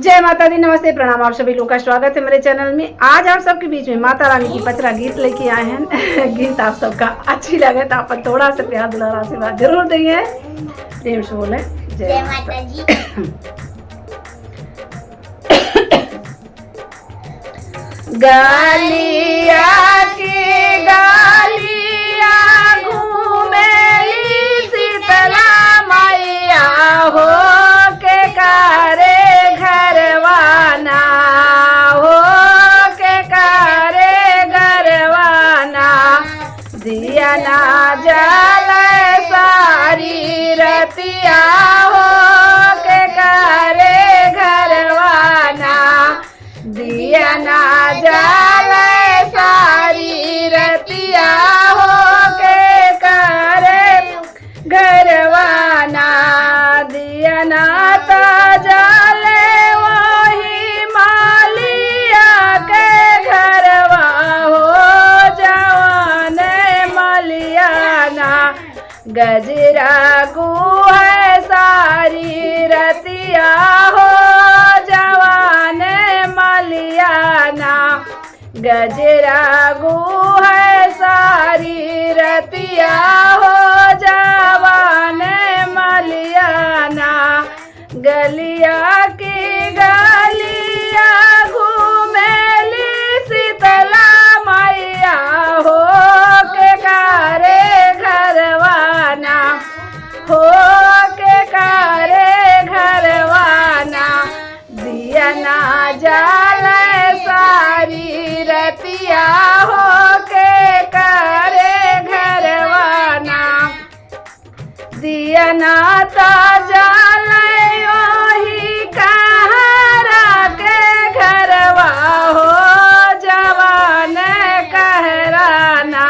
जय माता दी, नमस्ते, प्रणाम। आप सभी लोगों का स्वागत है मेरे चैनल में। आज आप सबके बीच में माता रानी की पचरा गीत लेके आए हैं। गीत आप सबका अच्छी लगे तो आप थोड़ा सा प्यार दुलारा आशीर्वाद जरूर देंगे। प्रेम से बोले जय माता जी। गालिया की गालिया घूमेली शीतला मैया हो के कारे घरवाना हो के कारे घरवाना दिया ना जल सारी रतिया हो के कारे घरवाना दिया ना जल सारी रतिया हो के करे घरवाना दिया ना जले वही मालिया के घरवा हो जवान मलियाना गजरा गुह सारी रतिया हो जवान मलियाना गजरा गुह सारी रतिया हो जवान मलियाना गलिया की गलिया घूमेली शीतला मैया हो के कारे घरवाना हो के कारे घरवाना दिया ना जल सारी रतिया हो के करे घरवाना दिया ना जल वही कहरा के घरवा हो जवान कहराना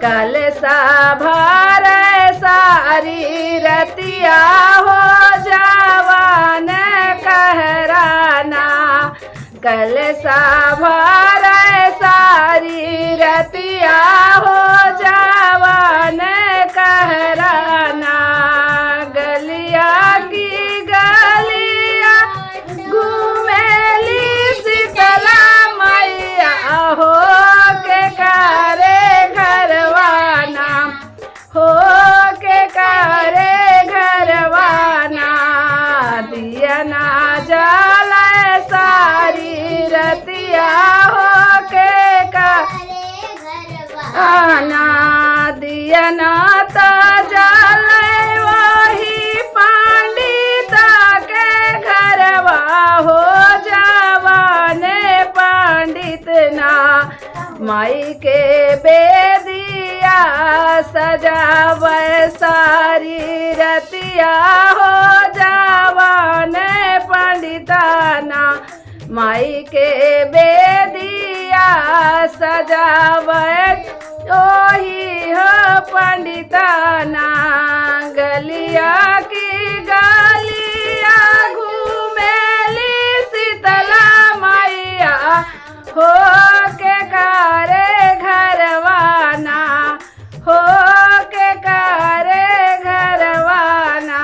कल सा भर सारी रतिया हो जवान कहराना कल सा भर सारी रतिया हो जवान कहराना गलिया की गलिया घूमेली शीतला मैया हो के करे घरवाना हो के करे घरवाना दिया ना जल सारी रतिया हो के आना दिया ना जल वही पंडिता के घरवा हो जवान पंडित ना माई के बेदिया सजाव सारी रतिया हो जवान पंडिताना माई के बेदिया सजावत ओही हो पंडिताना गलिया की गलिया घूमेली शीतला मैया हो के कारे घरवाना हो के कारे घरवाना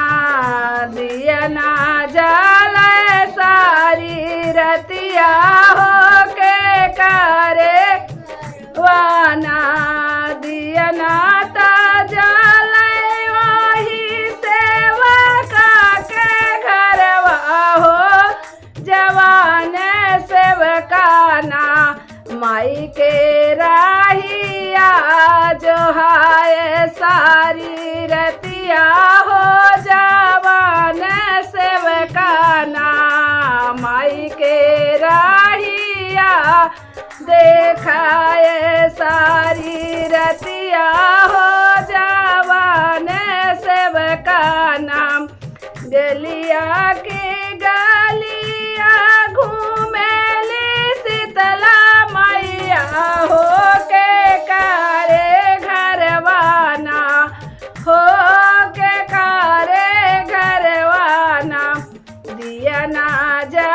दिया ना जल सारी रतिया हो के करे वाना दिया ना जल वही सेवका के घरवा हो जवान सेवकाना माई के राहिया जो हाय सारी रतिया हो जवान सेवकाना माई के राहिया देखाए सारी रतिया हो जवान सेवकाना गलिया की गलिया घूमेली शीतला मैया हो के कारे घरवाना हो के कारे घरवाना दिया ना जा